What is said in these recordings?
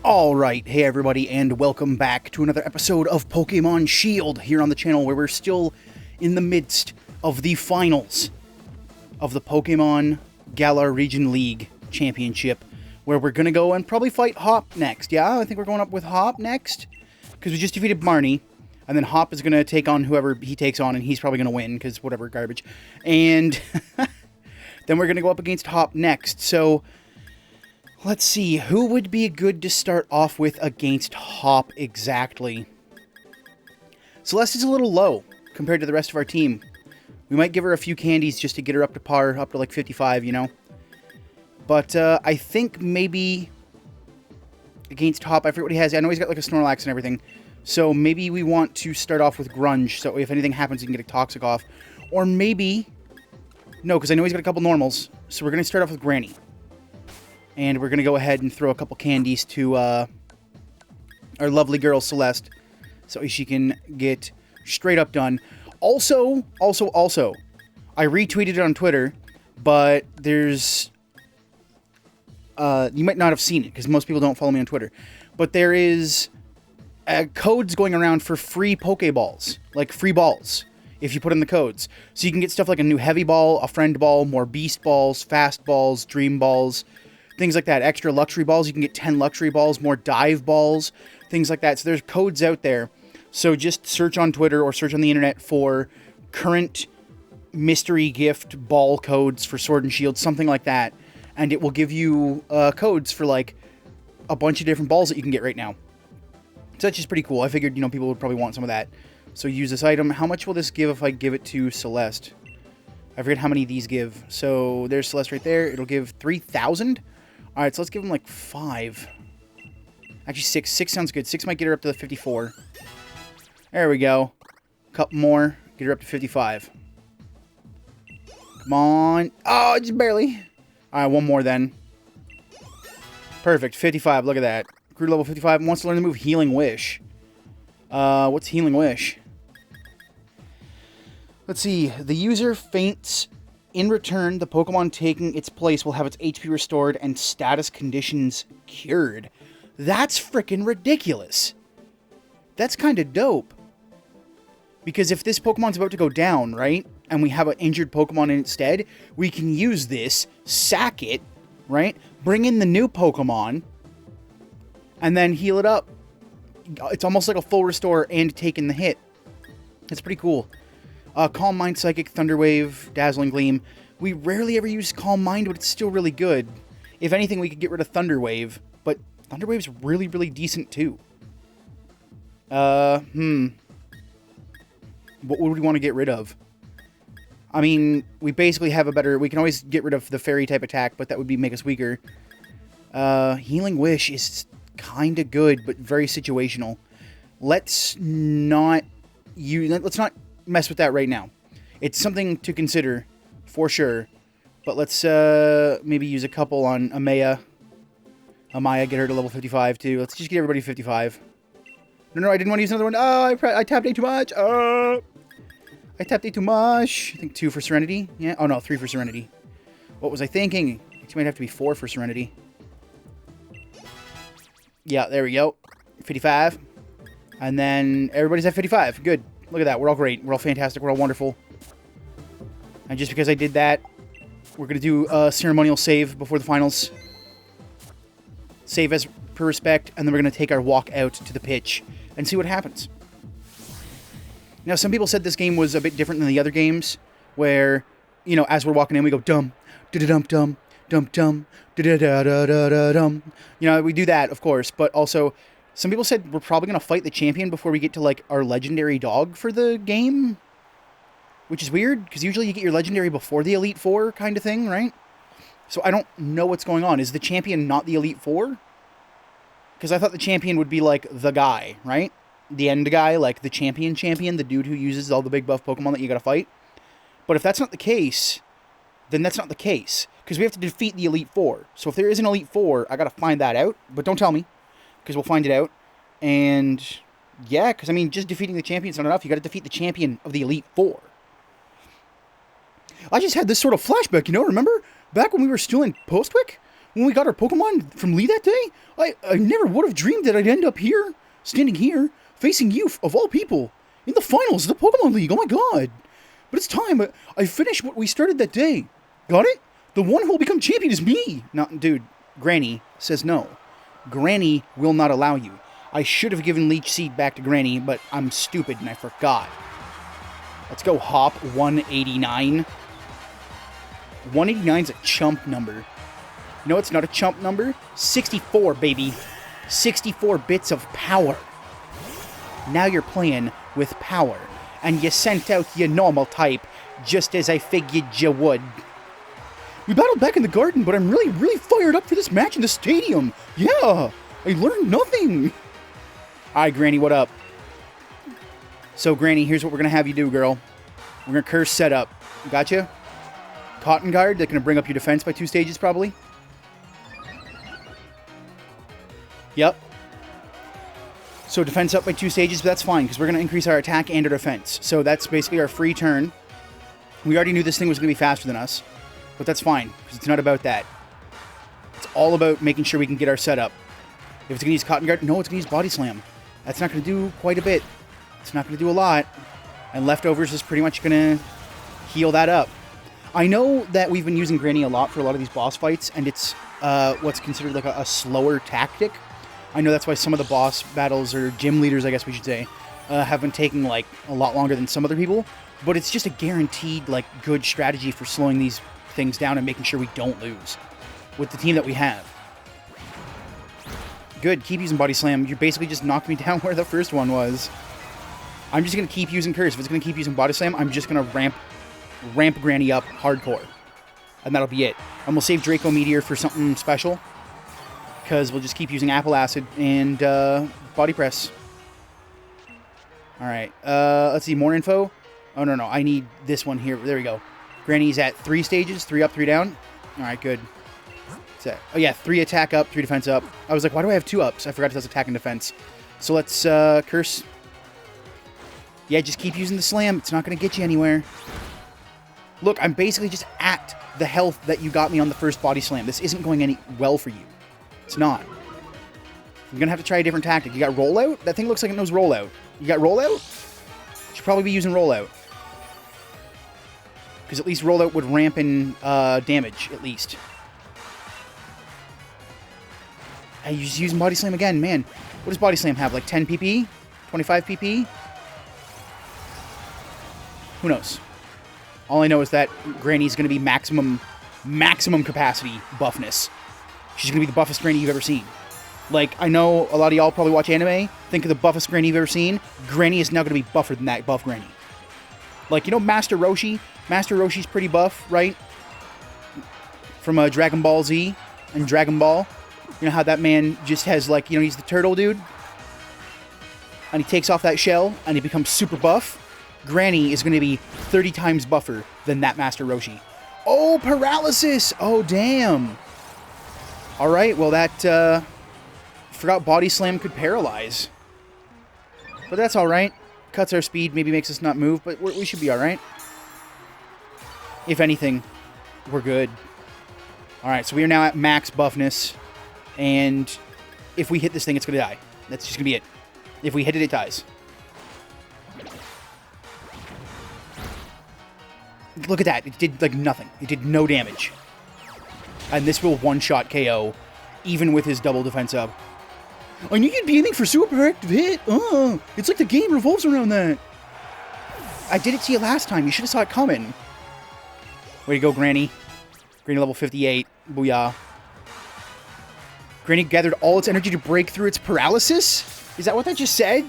Alright, hey everybody, and welcome back to another episode of Pokemon Shield here on the channel, where we're still in the midst of the finals of the Pokemon Galar Region League Championship, where we're gonna go and probably fight Hop next. Yeah, I think we're going up with Hop next, because we just defeated Marnie, and then Hop is gonna take on whoever he takes on, and he's probably gonna win, because whatever, garbage. And then we're gonna go up against Hop next, so let's see, who would be good to start off with against Hop exactly? Celeste is a little low compared to the rest of our team. We might give her a few candies just to get her up to par, up to like 55, you know? But I think maybe against Hop, I forget what he has. I know he's got like a Snorlax and everything. So maybe we want to start off with Grunge, so if anything happens, he can get a Toxic off. Or maybe... No, because I know he's got a couple normals. So we're going to start off with Granny. And we're going to go ahead and throw a couple candies to our lovely girl, Celeste, so she can get straight up done. Also, I retweeted it on Twitter, but there's... you might not have seen it, because most people don't follow me on Twitter. But there is codes going around for free Pokeballs, like free balls, if you put in the codes. So you can get stuff like a new Heavy Ball, a Friend Ball, more Beast Balls, Fast Balls, Dream Balls... Things like that. Extra luxury balls. You can get 10 luxury balls, more dive balls, things like that. So there's codes out there. So just search on Twitter or search on the internet for current mystery gift ball codes for Sword and Shield, something like that. And it will give you codes for like a bunch of different balls that you can get right now. So that's just pretty cool. I figured, you know, people would probably want some of that. So use this item. How much will this give if I give it to Celeste? I forget how many these give. So there's Celeste right there. It'll give 3,000. Alright, so let's give him like 5. Actually 6. 6 sounds good. 6 might get her up to the 54. There we go. Couple more. Get her up to 55. Come on. Oh, just barely. Alright, one more then. Perfect. 55. Look at that. Crew level 55 wants to learn the move Healing Wish. What's Healing Wish? Let's see. The user faints. In return, the Pokemon taking its place will have its HP restored and status conditions cured. That's freaking ridiculous. That's kind of dope. Because if this Pokemon's about to go down, right, and we have an injured Pokemon instead, we can use this, sack it, right, bring in the new Pokemon, and then heal it up. It's almost like a full restore and taking the hit. It's pretty cool. Calm Mind, Psychic, Thunder Wave, Dazzling Gleam. We rarely ever use Calm Mind, but it's still really good. If anything, we could get rid of Thunder Wave, but Thunder Wave's really, really decent too. What would we want to get rid of? I mean, we basically have a better... We can always get rid of the Fairy type attack, but that would make us weaker. Healing Wish is kind of good, but very situational. Let's not mess with that right now. It's something to consider, for sure. But let's maybe use a couple on Amaya. Amaya, get her to level 55 too. Let's just get everybody 55. No, I didn't want to use another one. Oh, I tapped A too much. I tapped A too much. I think 2 for Serenity. Yeah. Oh no, 3 for Serenity. What was I thinking? It might have to be 4 for Serenity. Yeah, there we go. 55. And then everybody's at 55. Good. Look at that. We're all great. We're all fantastic. We're all wonderful. And just because I did that, we're going to do a ceremonial save before the finals. Save as per respect, and then we're going to take our walk out to the pitch and see what happens. Now, some people said this game was a bit different than the other games, where, you know, as we're walking in, we go dum, da-da-dum, dum, dum, dum, da-da-da-da-da-dum. You know, we do that, of course, but also... Some people said we're probably going to fight the champion before we get to, like, our legendary dog for the game. Which is weird, because usually you get your legendary before the Elite Four kind of thing, right? So I don't know what's going on. Is the champion not the Elite Four? Because I thought the champion would be, like, the guy, right? The end guy, like the champion, the dude who uses all the big buff Pokemon that you gotta fight. But if that's not the case, then that's not the case. Because we have to defeat the Elite Four. So if there is an Elite Four, I gotta find that out. But don't tell me. Because we'll find it out. And yeah, because I mean, just defeating the champion's not enough. You got to defeat the champion of the Elite Four. I just had this sort of flashback, you know, remember? Back when we were still in Postwick? when we got our Pokemon from Lee that day, I never would have dreamed that I'd end up here, standing here, facing you, of all people, in the finals of the Pokemon League. Oh my god. But it's time. I finished what we started that day. Got it? The one who will become champion is me. No, dude, Granny says no. Granny will not allow you. I should have given Leech Seed back to Granny, but I'm stupid and I forgot. Let's go Hop 189. 189's a chump number. No, it's not a chump number. 64, baby. 64 bits of power. Now you're playing with power. And you sent out your normal type, just as I figured you would. We battled back in the garden, but I'm really, really fired up for this match in the stadium. Yeah, I learned nothing. Alright, Granny, what up? So, Granny, here's what we're going to have you do, girl. We're going to curse setup. Gotcha? Cotton Guard, that's going to bring up your defense by 2 stages, probably. Yep. So, defense up by 2 stages, but that's fine, because we're going to increase our attack and our defense. So, that's basically our free turn. We already knew this thing was going to be faster than us. But that's fine, because it's not about that. It's all about making sure we can get our setup. If it's going to use Cotton Guard, no, it's going to use Body Slam. That's not going to do quite a bit. It's not going to do a lot. And Leftovers is pretty much going to heal that up. I know that we've been using Granny a lot for a lot of these boss fights, and it's what's considered like a slower tactic. I know that's why some of the boss battles, or gym leaders, I guess we should say, have been taking like a lot longer than some other people. But it's just a guaranteed like good strategy for slowing these things down and making sure we don't lose with the team that we have. Good, keep using Body Slam. You basically just knocked me down where the first one was. I'm just going to keep using Curse. If it's going to keep using Body Slam, I'm just going to ramp Granny up hardcore. And that'll be it. And we'll save Draco Meteor for something special, because we'll just keep using Apple Acid and Body Press. Alright, let's see, more info. Oh, no, I need this one here. There we go. Granny's at 3 stages, 3 up, 3 down. Alright, good. Oh yeah, 3 attack up, 3 defense up. I was like, why do I have 2 ups? I forgot it does attack and defense. So let's curse. Yeah, just keep using the slam. It's not going to get you anywhere. Look, I'm basically just at the health that you got me on the first Body Slam. This isn't going any well for you. It's not. I'm going to have to try a different tactic. You got Rollout? That thing looks like it knows Rollout. You got Rollout? Should probably be using Rollout. Because at least Rollout would ramp in damage, at least. Hey, you're just using Body Slam again, man. What does Body Slam have? Like 10 PP? 25 PP? Who knows? All I know is that Granny's going to be maximum capacity buffness. She's going to be the buffest Granny you've ever seen. Like, I know a lot of y'all probably watch anime, think of the buffest Granny you've ever seen. Granny is now going to be buffer than that buff Granny. Like, you know Master Roshi? Master Roshi's pretty buff, right? From Dragon Ball Z and Dragon Ball. You know how that man just has, like, you know, he's the turtle dude? And he takes off that shell, and he becomes super buff. Granny is going to be 30 times buffer than that Master Roshi. Oh, paralysis! Oh, damn. Alright, well that, forgot Body Slam could paralyze. But that's alright. Cuts our speed, maybe makes us not move, but we should be alright. If anything, we're good. Alright, so we are now at max buffness. And if we hit this thing, it's going to die. That's just going to be it. If we hit it, it dies. Look at that. It did, like, nothing. It did no damage. And this will one-shot KO, even with his double defense up. I knew you'd be aiming for super active hit. It's like the game revolves around that. I did it to you last time. You should have saw it coming. Way to go, Granny. Granny level 58. Booyah. Granny gathered all its energy to break through its paralysis? Is that what that just said?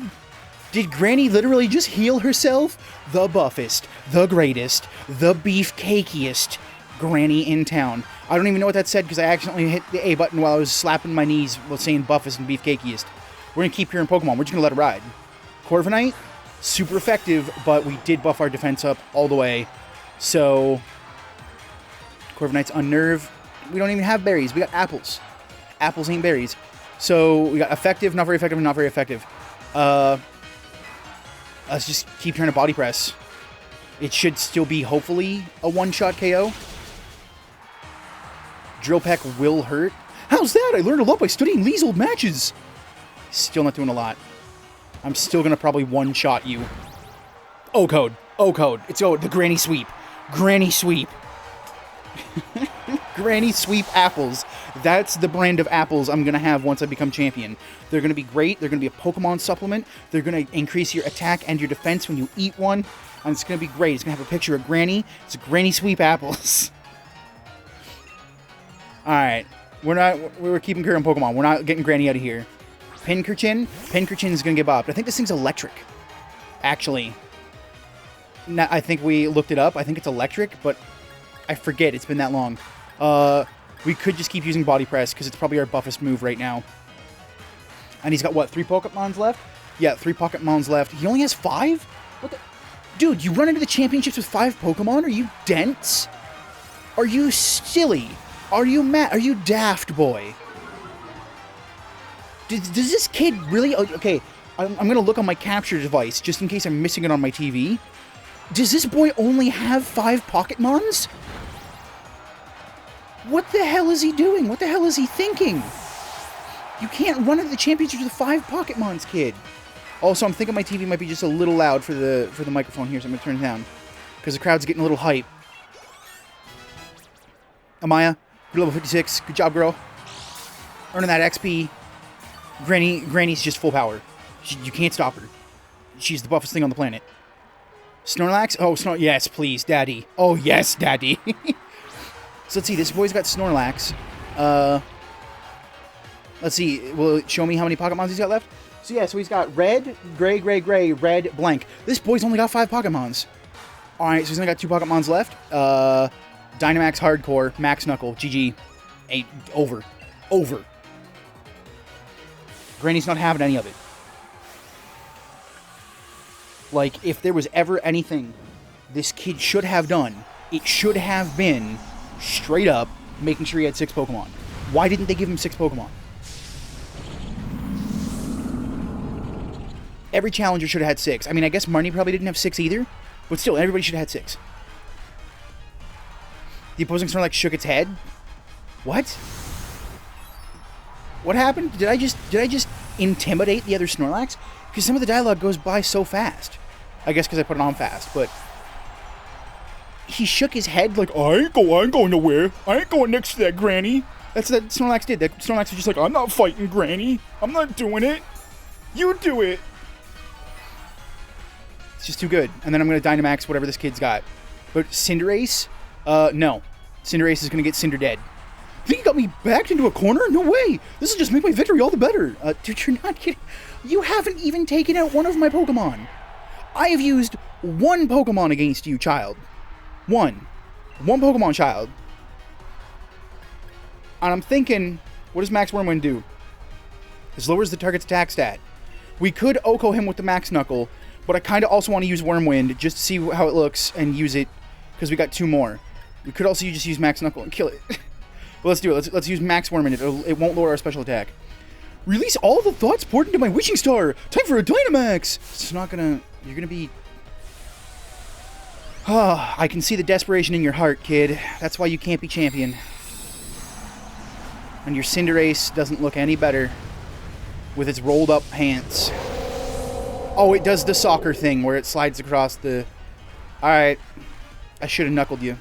Did Granny literally just heal herself? The buffest, the greatest, the beefcakiest Granny in town. I don't even know what that said because I accidentally hit the A button while I was slapping my knees while saying buffest and beefcakiest. We're going to keep hearing Pokemon. We're just going to let it ride. Corviknight, super effective, but we did buff our defense up all the way. So, Corviknight's Unnerve. We don't even have berries. We got apples. Apples ain't berries. So, we got effective, not very effective, and not very effective. Let's just keep trying to body press. It should still be, hopefully, a one-shot KO. Drill Peck will hurt. How's that? I learned a lot by studying Lee's old matches. Still not doing a lot. I'm still going to probably one-shot you. O-Code. O-Code. It's the Granny Sweep. Granny Sweep. Granny Sweep apples. That's the brand of apples I'm going to have once I become champion. They're going to be great. They're going to be a Pokemon supplement. They're going to increase your attack and your defense when you eat one. And it's going to be great. It's going to have a picture of Granny. It's Granny Sweep apples. Alright. We're keeping care of Pokemon. We're not getting Granny out of here. Pincurchin. Pincurchin is going to get bopped. I think this thing's electric. Actually. I think we looked it up. I think it's electric, but I forget. It's been that long. We could just keep using Body Press, because it's probably our buffest move right now. And he's got, what, 3 Pokemons left? Yeah, 3 Pokemons left. He only has 5? What the... Dude, you run into the championships with 5 Pokemon? Are you dense? Are you silly? Are you mad? Are you daft, boy? Does this kid really... Okay, I'm going to look on my capture device, just in case I'm missing it on my TV. Does this boy only have 5 Pokémons? What the hell is he doing? What the hell is he thinking? You can't run into the championships with 5 Pokémons, kid. Also, I'm thinking my TV might be just a little loud for the microphone here, so I'm going to turn it down. Because the crowd's getting a little hype. Amaya, you're level 56. Good job, girl. Earning that XP. Granny's just full power. You can't stop her. She's the buffest thing on the planet. Snorlax? Oh, yes, please, Daddy. Oh, yes, Daddy. So let's see. This boy's got Snorlax. Let's see. Will it show me how many Pokémons he's got left? So yeah, so he's got red, gray, red, blank. This boy's only got 5 Pokémons. Alright, so he's only got 2 Pokémons left. Dynamax Hardcore, Max Knuckle, GG. 8, over. Over. Granny's not having any of it. Like, if there was ever anything this kid should have done, it should have been, straight up, making sure he had 6 Pokemon. Why didn't they give him 6 Pokemon? Every challenger should have had 6. I mean, I guess Marnie probably didn't have 6 either, but still, everybody should have had 6. The opposing Snorlax shook its head. What? What happened? Did I just intimidate the other Snorlax? Because some of the dialogue goes by so fast. I guess because I put it on fast, but... He shook his head like, I ain't going nowhere. I ain't going next to that Granny. That's what Snorlax did. That Snorlax was just like, I'm not fighting Granny. I'm not doing it. You do it. It's just too good. And then I'm going to Dynamax whatever this kid's got. But Cinderace? No. Cinderace is going to get Cinder dead. Think you got me backed into a corner? No way. This will just make my victory all the better. Dude, you're not kidding. You haven't even taken out one of my Pokemon. I have used 1 Pokemon against you, child. 1 Pokemon, child. And I'm thinking, what does Max Wormwind do? This lowers the target's attack stat. We could OHKO him with the Max Knuckle, but I kind of also want to use Wormwind just to see how it looks and use it, because we got 2 more. We could also just use Max Knuckle and kill it. But let's do it. Let's use Max Wormwind. It won't lower our special attack. Release all the thoughts poured into my wishing star. Time for a Dynamax. It's not gonna... You're gonna be... Oh, I can see the desperation in your heart, kid. That's why you can't be champion. And your Cinderace doesn't look any better with its rolled up pants. Oh, it does the soccer thing where it slides across the... Alright. I should have knuckled you.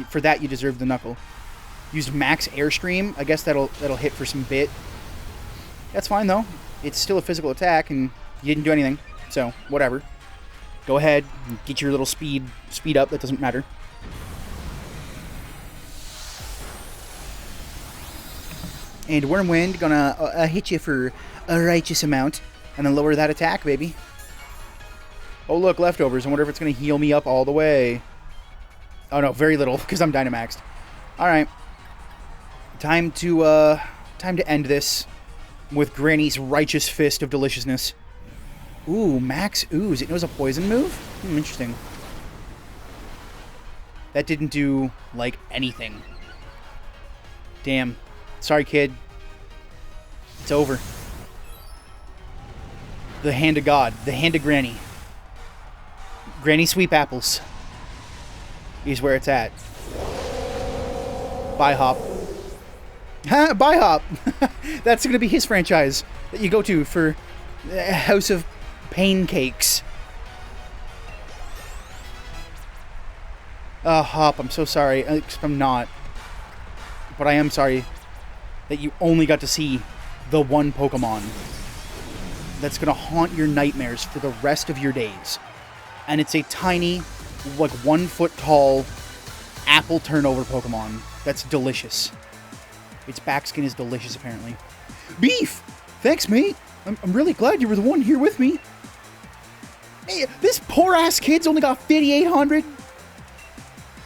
For that, you deserve the knuckle. Used Max Airstream. I guess that'll hit for some bit. That's fine, though. It's still a physical attack, and you didn't do anything. So, whatever. Go ahead. Get your little speed up. That doesn't matter. And Wormwind gonna hit you for a righteous amount. And then lower that attack, baby. Oh, look, leftovers. I wonder if it's gonna heal me up all the way. Oh, no, very little, because I'm Dynamaxed. Alright. Time to end this with Granny's righteous fist of deliciousness. Ooh, Max Ooze. It knows a poison move? Interesting. That didn't do, like, anything. Damn. Sorry, kid. It's over. The hand of God. The hand of Granny. Granny Sweep Apples is where it's at. Bye, Hop. Ha! Bye, Hop! That's going to be his franchise that you go to for House of Pain Cakes. Hop, I'm so sorry. I'm not. But I am sorry that you only got to see the one Pokemon that's going to haunt your nightmares for the rest of your days. And it's a tiny, like 1 foot tall apple turnover Pokemon that's delicious. Its back skin is delicious, apparently. Beef! Thanks, mate. I'm really glad you were the one here with me. Hey, this poor ass kid's only got 5,800.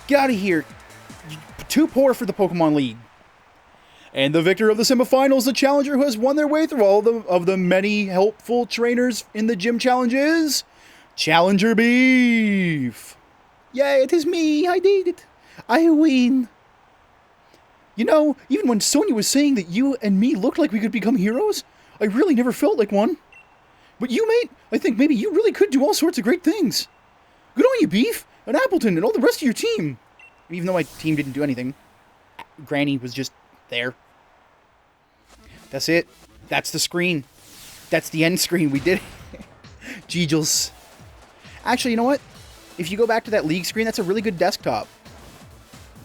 Get out of here. Too poor for the Pokemon League. And the victor of the semifinals, the challenger who has won their way through all of the many helpful trainers in the gym challenges, Challenger Beef. Yay, it is me. I did it. I win. You know, even when Sonia was saying that you and me looked like we could become heroes, I really never felt like one. But you, mate, I think maybe you really could do all sorts of great things. Good on you, Beef, and Appleton, and all the rest of your team. Even though my team didn't do anything. Granny was just there. That's it. That's the screen. That's the end screen. We did it. Jeejels. Actually, you know what? If you go back to that league screen, that's a really good desktop.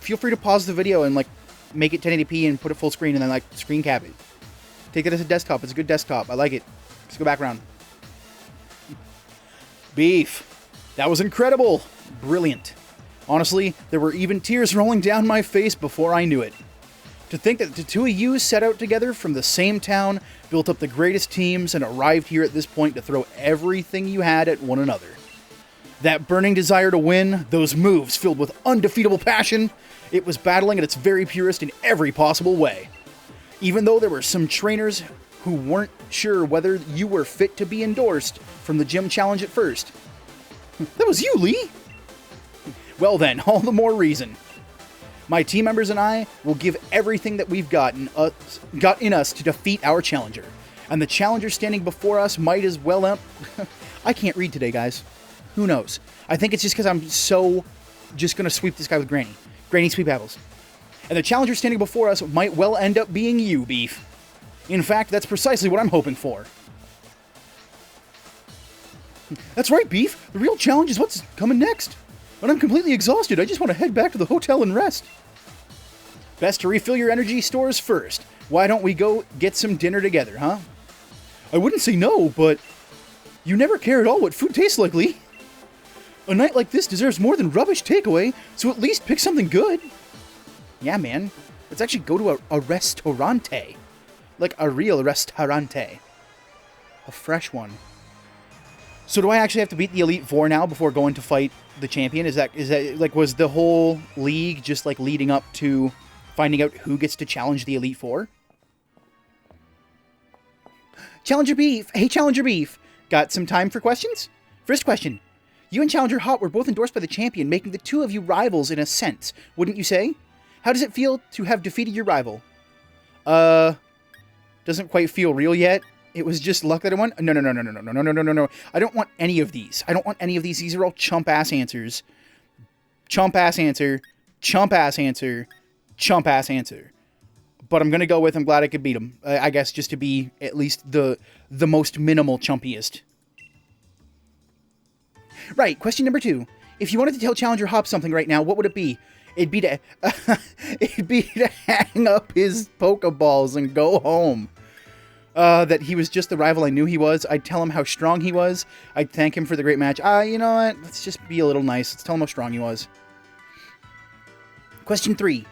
Feel free to pause the video and, like, make it 1080p and put it full screen and then, like, screen cap it. Take it as a desktop. It's a good desktop. I like it. Let's go back around. Beef. That was incredible. Brilliant. Honestly, there were even tears rolling down my face before I knew it. To think that the two of you set out together from the same town, built up the greatest teams, and arrived here at this point to throw everything you had at one another. That burning desire to win, those moves filled with undefeatable passion, it was battling at its very purest in every possible way. Even though there were some trainers who weren't sure whether you were fit to be endorsed from the gym challenge at first. That was you, Lee! Well then, all the more reason. My team members and I will give everything that we've got in us to defeat our challenger. And the challenger standing before us might as well I can't read today, guys. Who knows? I think it's just because I'm so just going to sweep this guy with Granny. Granny sweep apples. And the challenger standing before us might well end up being you, Beef. In fact, that's precisely what I'm hoping for. That's right, Beef. The real challenge is what's coming next. When I'm completely exhausted, I just want to head back to the hotel and rest. Best to refill your energy stores first. Why don't we go get some dinner together, huh? I wouldn't say no, but you never care at all what food tastes like, Lee. A night like this deserves more than rubbish takeaway, so at least pick something good. Yeah, man. Let's actually go to a restaurante. Like a real restaurante. A fresh one. So do I actually have to beat the Elite Four now before going to fight the champion? Is that like, was the whole league just like leading up to finding out who gets to challenge the Elite Four? Challenger Beef. Hey, Challenger Beef. Got some time for questions? First question. You and Challenger Hot were both endorsed by the champion, making the two of you rivals in a sense, wouldn't you say? How does it feel to have defeated your rival? Doesn't quite feel real yet. It was just luck that I won. No. I don't want any of these. I don't want any of these. These are all chump-ass answers. Chump-ass answer. Chump-ass answer. Chump-ass answer. But I'm going to go with I'm glad I could beat him. I guess just to be at least the most minimal chumpiest. Right, question number 2. If you wanted to tell Challenger Hop something right now, what would it be? It'd be to hang up his Pokeballs and go home. That he was just the rival I knew he was. I'd tell him how strong he was. I'd thank him for the great match. You know what? Let's just be a little nice. Let's tell him how strong he was. Question 3.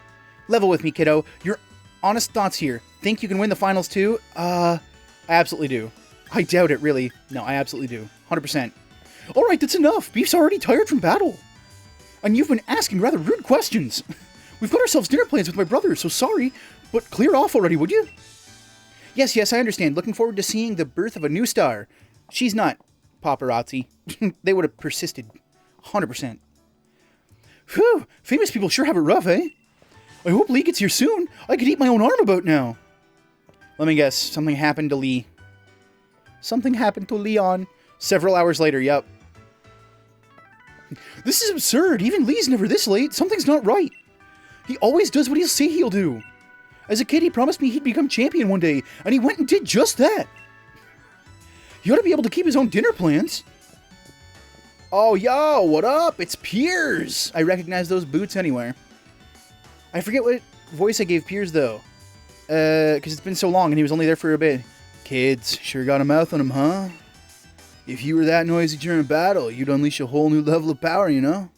Level with me, kiddo. Your honest thoughts here. Think you can win the finals too? I absolutely do. I doubt it, really. No, I absolutely do. 100%. Alright, that's enough. Beef's already tired from battle. And you've been asking rather rude questions. We've got ourselves dinner plans with my brother, so sorry, but clear off already, would you? Yes, I understand. Looking forward to seeing the birth of a new star. She's not paparazzi. They would have persisted. 100%. Whew, famous people sure have it rough, eh? I hope Lee gets here soon. I could eat my own arm about now. Let me guess. Something happened to Lee. Something happened to Leon. Several hours later, yep. This is absurd. Even Lee's never this late. Something's not right. He always does what he'll say he'll do. As a kid, he promised me he'd become champion one day, and he went and did just that. He ought to be able to keep his own dinner plans. Oh, yo, what up? It's Piers. I recognize those boots anywhere. I forget what voice I gave Piers, though. Because it's been so long, and he was only there for a bit. Kids, sure got a mouth on him, huh? If you were that noisy during battle, you'd unleash a whole new level of power, you know?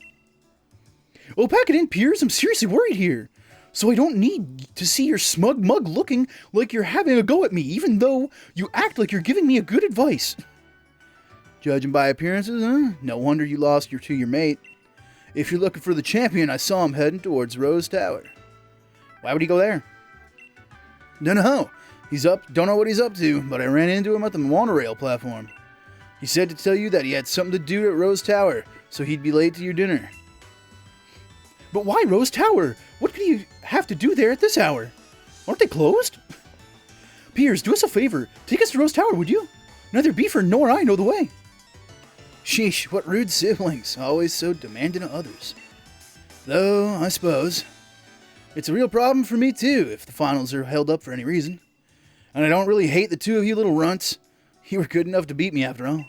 Oh, pack it in, Piers. I'm seriously worried here. So I don't need to see your smug mug looking like you're having a go at me, even though you act like you're giving me a good advice. Judging by appearances, huh? No wonder you lost to your mate. If you're looking for the champion, I saw him heading towards Rose Tower. Why would he go there? No. He's up. Don't know what he's up to, but I ran into him at the monorail platform. He said to tell you that he had something to do at Rose Tower, so he'd be late to your dinner. But why Rose Tower? What could he have to do there at this hour? Aren't they closed? Piers, do us a favor. Take us to Rose Tower, would you? Neither Beefer nor I know the way. Sheesh, what rude siblings. Always so demanding of others. Though, I suppose. It's a real problem for me, too, if the finals are held up for any reason. And I don't really hate the two of you little runts. You were good enough to beat me, after all.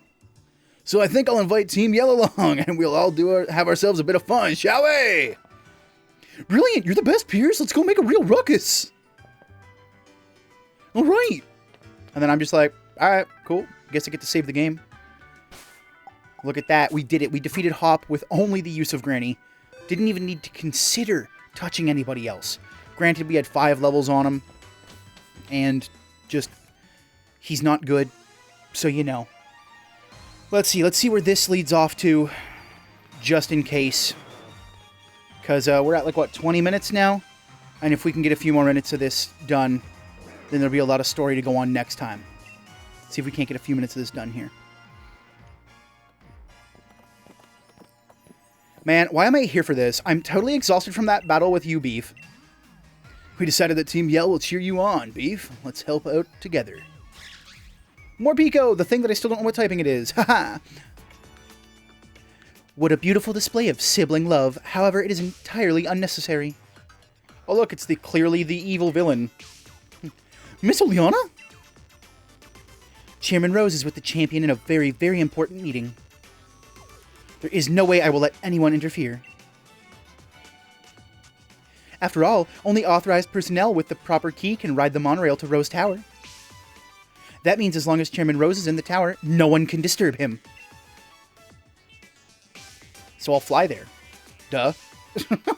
So I think I'll invite Team Yell along, and we'll all have ourselves a bit of fun, shall we? Brilliant! You're the best, Piers! Let's go make a real ruckus! Alright! And then I'm just like, alright, cool. Guess I get to save the game. Look at that. We did it. We defeated Hop with only the use of Granny. Didn't even need to consider touching anybody else. Granted, we had 5 levels on him. And just, he's not good. So, you know. Let's see where this leads off to. Just in case. Because we're at, like, what, 20 minutes now? And if we can get a few more minutes of this done, then there'll be a lot of story to go on next time. Let's see if we can't get a few minutes of this done here. Man, why am I here for this? I'm totally exhausted from that battle with you, Beef. We decided that Team Yell will cheer you on, Beef. Let's help out together. More Pico, the thing that I still don't know what typing it is. Haha. What a beautiful display of sibling love. However, it is entirely unnecessary. Oh look, it's clearly the evil villain. Miss Oleana? Chairman Rose is with the champion in a very, very important meeting. There is no way I will let anyone interfere. After all, only authorized personnel with the proper key can ride the monorail to Rose Tower. That means as long as Chairman Rose is in the tower, no one can disturb him. So I'll fly there. Duh.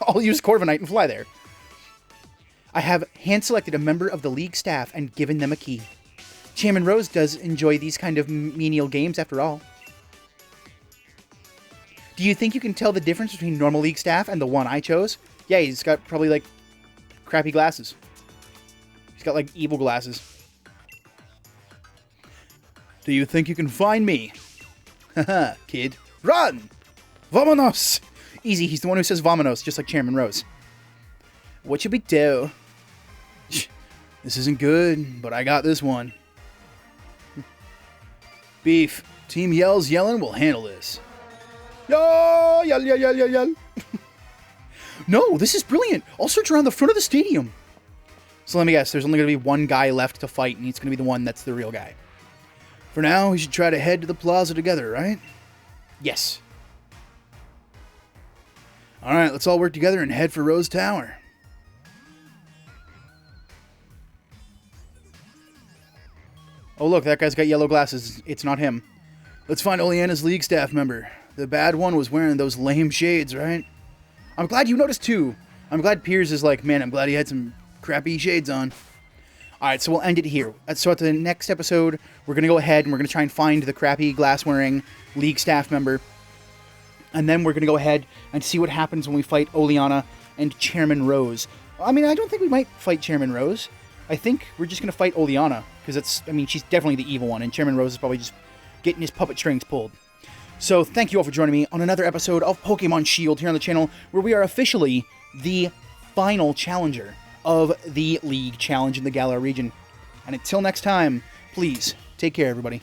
I'll use Corviknight and fly there. I have hand-selected a member of the League staff and given them a key. Chairman Rose does enjoy these kind of menial games after all. Do you think you can tell the difference between normal League staff and the one I chose? Yeah, he's got probably, like, crappy glasses. He's got, like, evil glasses. Do you think you can find me? Haha, kid. Run! Vamonos! Easy, he's the one who says vamonos, just like Chairman Rose. What should we do? This isn't good, but I got this one. Beef, Team Yell's yelling, we'll handle this. Yell, yell, yell, yell, yell, yell. No, this is brilliant. I'll search around the front of the stadium. So let me guess, there's only going to be one guy left to fight, and he's going to be the one that's the real guy. For now, we should try to head to the plaza together, right? Yes. Alright, let's all work together and head for Rose Tower. Oh look, that guy's got yellow glasses. It's not him. Let's find Oleana's League staff member. The bad one was wearing those lame shades, right? I'm glad you noticed too. I'm glad Piers is like, man, I'm glad he had some crappy shades on. Alright, so we'll end it here. So at the next episode, we're going to go ahead and we're going to try and find the crappy glass-wearing League staff member. And then we're going to go ahead and see what happens when we fight Oleana and Chairman Rose. I mean, I don't think we might fight Chairman Rose. I think we're just going to fight Oleana. Because it's, I mean, she's definitely the evil one. And Chairman Rose is probably just getting his puppet strings pulled. So thank you all for joining me on another episode of Pokemon Shield here on the channel, where we are officially the final challenger of the League Challenge in the Galar region. And until next time, please take care, everybody.